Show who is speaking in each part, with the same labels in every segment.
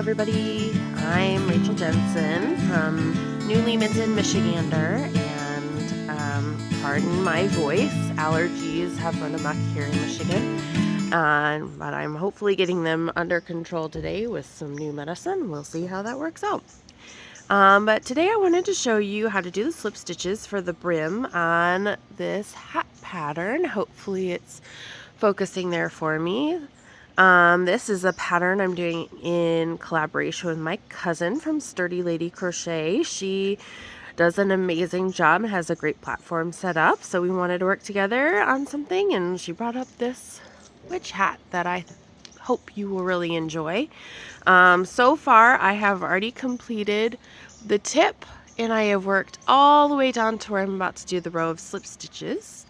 Speaker 1: everybody. I'm Rachel Jensen from newly minted Michigander, and pardon my voice, allergies have run amok here in Michigan, but I'm hopefully getting them under control today with some new medicine. We'll see how that works out. But today I wanted to show you how to do the slip stitches for the brim on this hat pattern. Hopefully it's focusing there for me. This is a pattern I'm doing in collaboration with my cousin from Sturdy Lady Crochet. She does an amazing job and has a great platform set up, so we wanted to work together on something, and she brought up this witch hat that I hope you will really enjoy. So far I have already completed the tip, and I have worked all the way down to where I'm about to do the row of slip stitches.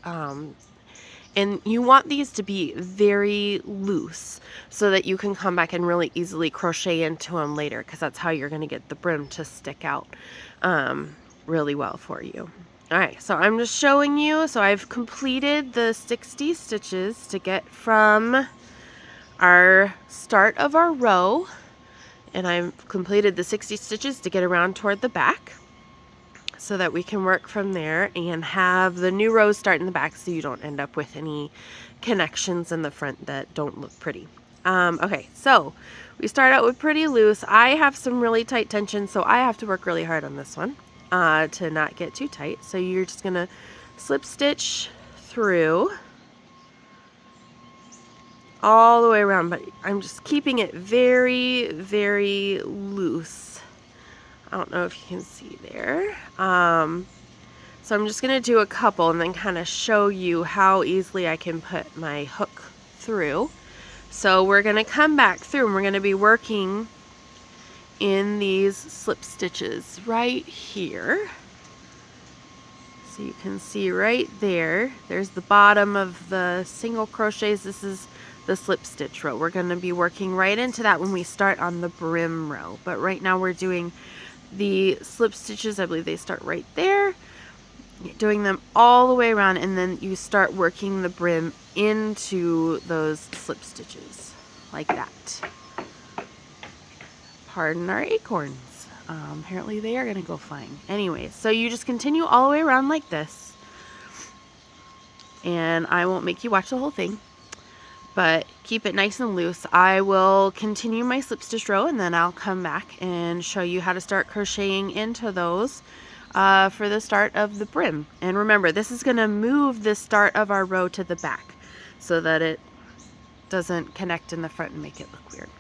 Speaker 1: And you want these to be very loose so that you can come back and really easily crochet into them later, because that's how you're going to get the brim to stick out really well for you. Alright, so I'm just showing you. So I've completed the 60 stitches to get from our start of our row, and I've completed the 60 stitches to get around toward the back, so that we can work from there and have the new rows start in the back so you don't end up with any connections in the front that don't look pretty. Okay, so we start out with pretty loose. I have some really tight tension, so I have to work really hard on this one to not get too tight. So you're just gonna slip stitch through all the way around, but I'm just keeping it very, very loose. I don't know if you can see there. So I'm just going to do a couple and then kind of show you how easily I can put my hook through. So we're going to come back through and we're going to be working in these slip stitches right here. So you can see right there, there's the bottom of the single crochets. This is the slip stitch row. We're going to be working right into that when we start on the brim row. But right now we're doing the slip stitches. I believe they start right there. You're doing them all the way around, and then you start working the brim into those slip stitches like that. Pardon our acorns. Apparently they are going to go flying. Anyway, so you just continue all the way around like this, and I won't make you watch the whole thing, but keep it nice and loose. I will continue my slip stitch row, and then I'll come back and show you how to start crocheting into those for the start of the brim. And remember, this is going to move the start of our row to the back so that it doesn't connect in the front and make it look weird.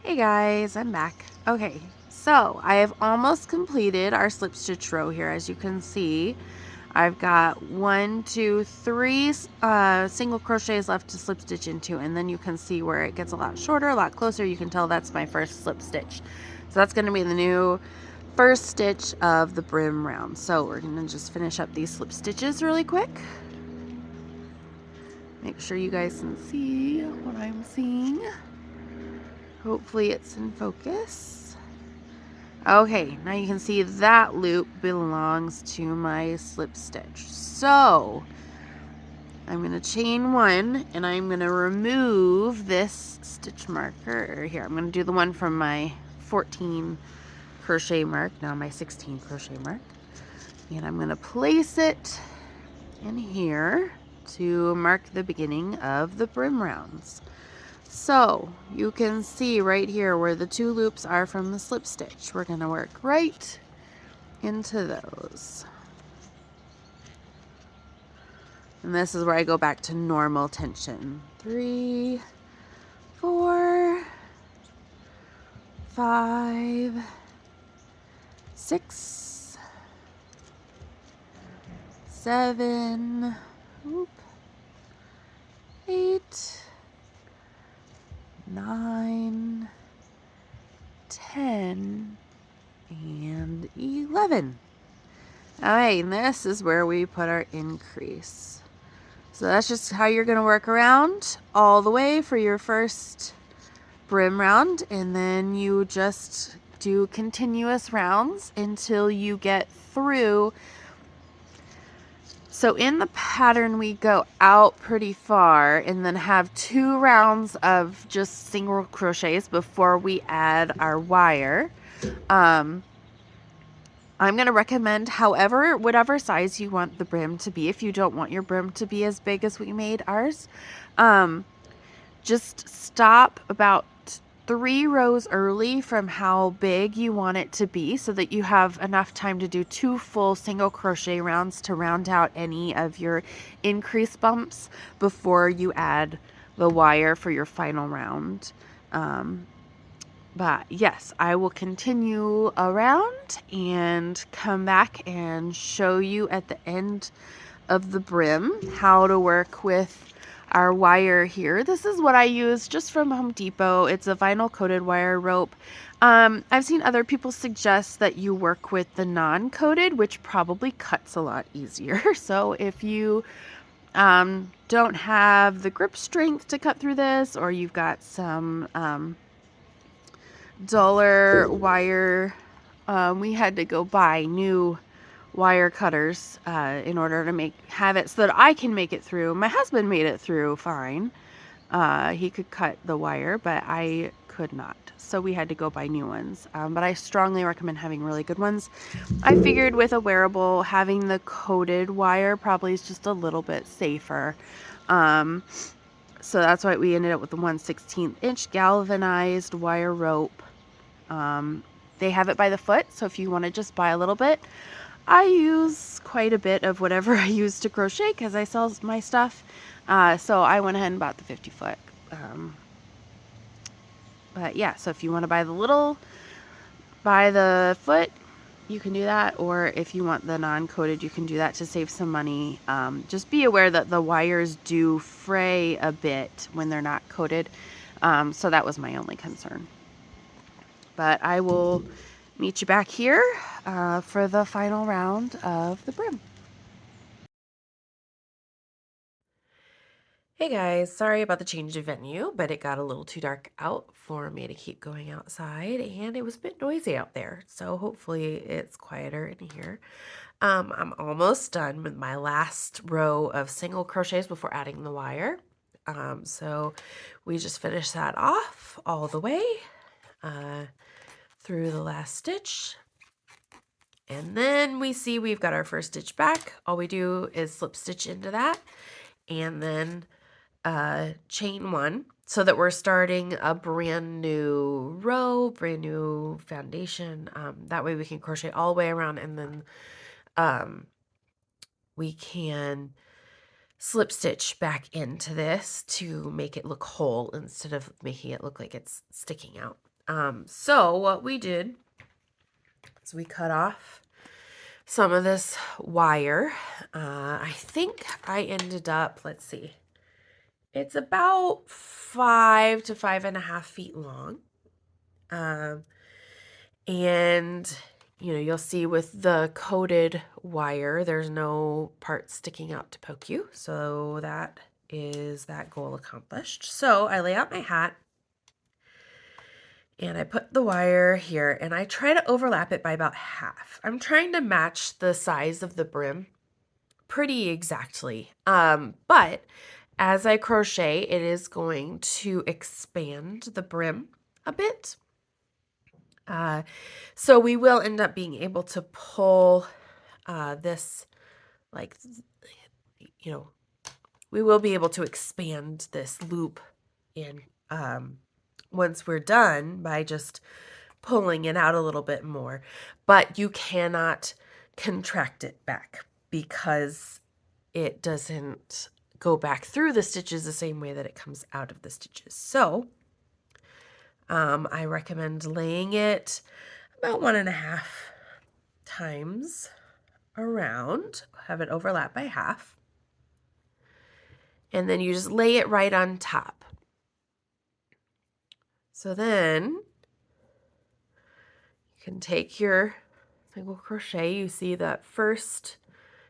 Speaker 1: Hey guys, I'm back. Okay, so I have almost completed our slip stitch row here. As you can see, I've got 1, 2, 3 single crochets left to slip stitch into, and then you can see where it gets a lot shorter, a lot closer. You can tell that's my first slip stitch. So that's going to be the new first stitch of the brim round. So we're going to just finish up these slip stitches really quick. Make sure you guys can see what I'm seeing. Hopefully it's in focus. Okay, now you can see that loop belongs to my slip stitch. So I'm going to chain 1, and I'm going to remove this stitch marker. Here, I'm going to do the one from my 14 crochet mark, now my 16 crochet mark. And I'm going to place it in here to mark the beginning of the brim rounds. So you can see right here where the 2 loops are from the slip stitch. We're going to work right into those. And this is where I go back to normal tension. 3, 4, 5, 6, 7, 8, 9, 10, and 11. Alright, and this is where we put our increase. So that's just how you're going to work around all the way for your first brim round, and then you just do continuous rounds until you get through So in the pattern, we go out pretty far and then have 2 rounds of just single crochets before we add our wire. I'm going to recommend whatever size you want the brim to be. If you don't want your brim to be as big as we made ours, just stop about 3 rows early from how big you want it to be so that you have enough time to do 2 full single crochet rounds to round out any of your increase bumps before you add the wire for your final round. But yes, I will continue around and come back and show you at the end of the brim how to work with our wire here. This is what I use just from Home Depot. It's a vinyl coated wire rope. I've seen other people suggest that you work with the non-coated, which probably cuts a lot easier. So if you don't have the grip strength to cut through this, or you've got some duller wire, we had to go buy new wire cutters in order to have it so that I can make it through. My husband made it through fine. He could cut the wire, but I could not. So we had to go buy new ones. But I strongly recommend having really good ones. I figured with a wearable, having the coated wire probably is just a little bit safer. So that's why we ended up with the 1/16 inch galvanized wire rope. They have it by the foot, so if you want to just buy a little bit, I use quite a bit of whatever I use to crochet because I sell my stuff. So I went ahead and bought the 50 foot. But yeah, so if you want to buy the foot, you can do that. Or if you want the non-coated, you can do that to save some money. Just be aware that the wires do fray a bit when they're not coated. So that was my only concern. But I will meet you back here for the final round of the brim. Hey guys, sorry about the change of venue, but it got a little too dark out for me to keep going outside, and it was a bit noisy out there, so hopefully it's quieter in here. I'm almost done with my last row of single crochets before adding the wire. So we just finished that off all the way through the last stitch. And then we see we've got our first stitch back. All we do is slip stitch into that and then chain 1 so that we're starting a brand new row, brand new foundation. That way we can crochet all the way around, and then we can slip stitch back into this to make it look whole instead of making it look like it's sticking out. So what we did is we cut off some of this wire. I think I ended up, let's see, it's about 5 to 5.5 feet long. And you'll see with the coated wire, there's no part sticking out to poke you. So that is that goal accomplished. So I lay out my hat and I put the wire here and I try to overlap it by about half. I'm trying to match the size of the brim pretty exactly. But as I crochet, it is going to expand the brim a bit. So we will end up being able to pull this, like, we will be able to expand this loop in once we're done by just pulling it out a little bit more. But you cannot contract it back because it doesn't go back through the stitches the same way that it comes out of the stitches. So I recommend laying it about 1.5 times around, have it overlap by half, and then you just lay it right on top. So then you can take your single crochet. You see that first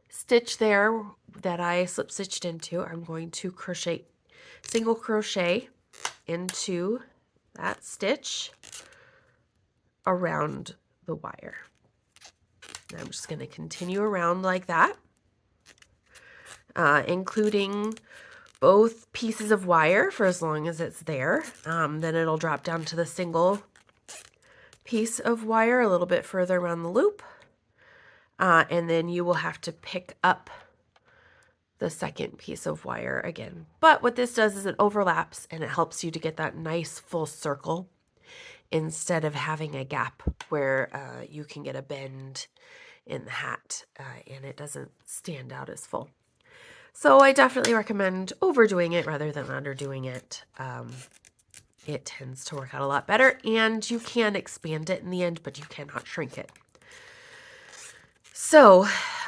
Speaker 1: stitch there that I slip stitched into. I'm going to single crochet into that stitch around the wire. And I'm just going to continue around like that. including both pieces of wire for as long as it's there. Then it'll drop down to the single piece of wire a little bit further around the loop. And then you will have to pick up the second piece of wire again. But what this does is it overlaps and it helps you to get that nice full circle instead of having a gap where you can get a bend in the hat and it doesn't stand out as full. So I definitely recommend overdoing it rather than underdoing it. It tends to work out a lot better, and you can expand it in the end, but you cannot shrink it. So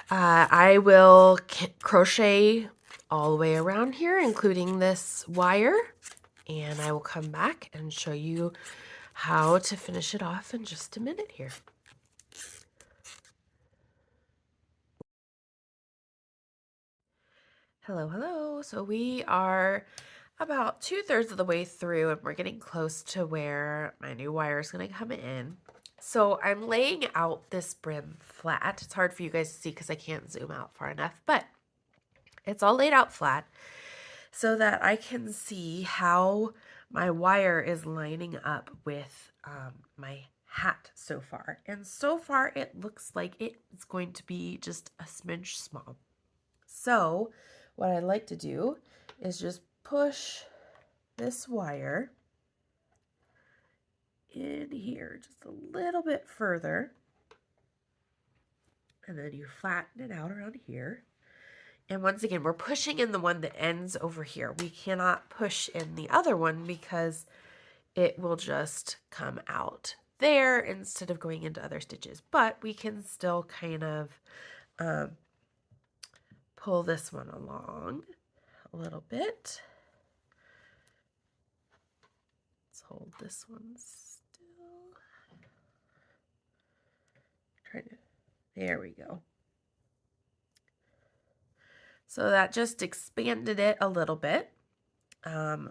Speaker 1: I will crochet all the way around here, including this wire, and I will come back and show you how to finish it off in just a minute here. Hello, hello. So we are about 2/3 of the way through and we're getting close to where my new wire is going to come in. So I'm laying out this brim flat. It's hard for you guys to see because I can't zoom out far enough, but it's all laid out flat so that I can see how my wire is lining up with my hat so far. And so far it looks like it's going to be just a smidge small. So what I like to do is just push this wire in here just a little bit further, and then you flatten it out around here. And once again, we're pushing in the one that ends over here. We cannot push in the other one because it will just come out there instead of going into other stitches. But we can still kind of pull this one along a little bit. Let's hold this one still. There we go. So that just expanded it a little bit,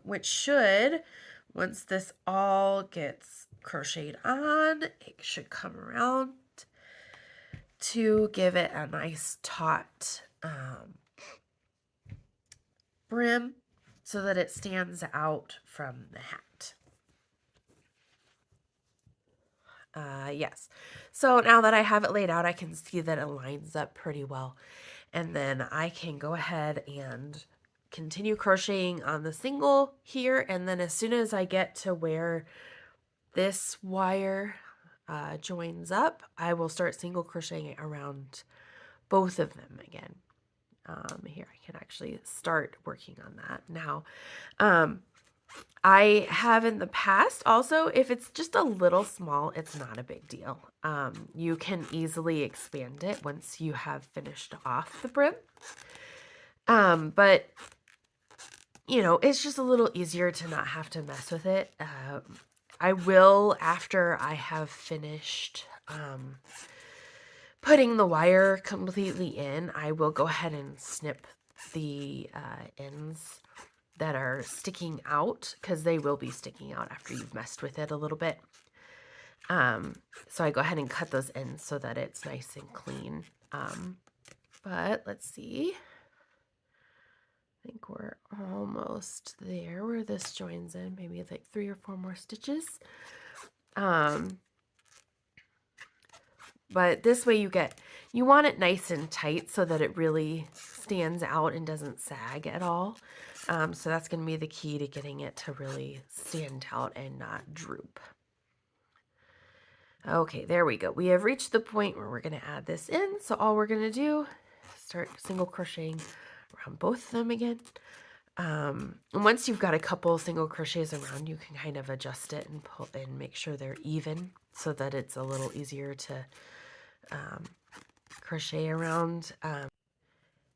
Speaker 1: which should, once this all gets crocheted on, it should come around to give it a nice taut brim so that it stands out from the hat. Yes. So now that I have it laid out, I can see that it lines up pretty well. And then I can go ahead and continue crocheting on the single here. And then as soon as I get to where this wire joins up, I will start single crocheting around both of them again. Here, I can actually start working on that now. I have in the past also, if it's just a little small, it's not a big deal. You can easily expand it once you have finished off the brim. But, you know, it's just a little easier to not have to mess with it. I will, after I have finished putting the wire completely in, I will go ahead and snip the ends that are sticking out, because they will be sticking out after you've messed with it a little bit. So I go ahead and cut those ends so that it's nice and clean. But let's see. I think we're almost there where this joins in, maybe like 3 or 4 more stitches. But this way you want it nice and tight so that it really stands out and doesn't sag at all. So that's going to be the key to getting it to really stand out and not droop. Okay, there we go. We have reached the point where we're going to add this in. So all we're going to do is start single crocheting around both of them again. And once you've got a couple single crochets around, you can kind of adjust it and pull and make sure they're even so that it's a little easier to crochet around.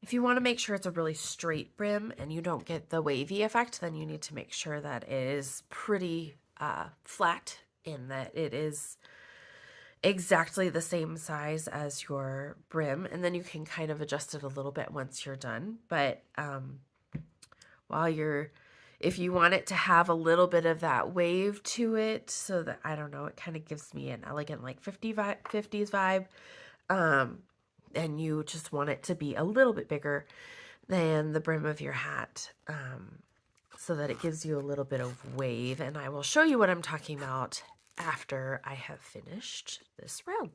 Speaker 1: If you want to make sure it's a really straight brim and you don't get the wavy effect, then you need to make sure that it is pretty flat in that it is exactly the same size as your brim, and then you can kind of adjust it a little bit once you're done. But if you want it to have a little bit of that wave to it, so that, I don't know, it kind of gives me an elegant like 50s vibe, and you just want it to be a little bit bigger, than the brim of your hat, so that it gives you a little bit of wave. And I will show you what I'm talking about after I have finished this round.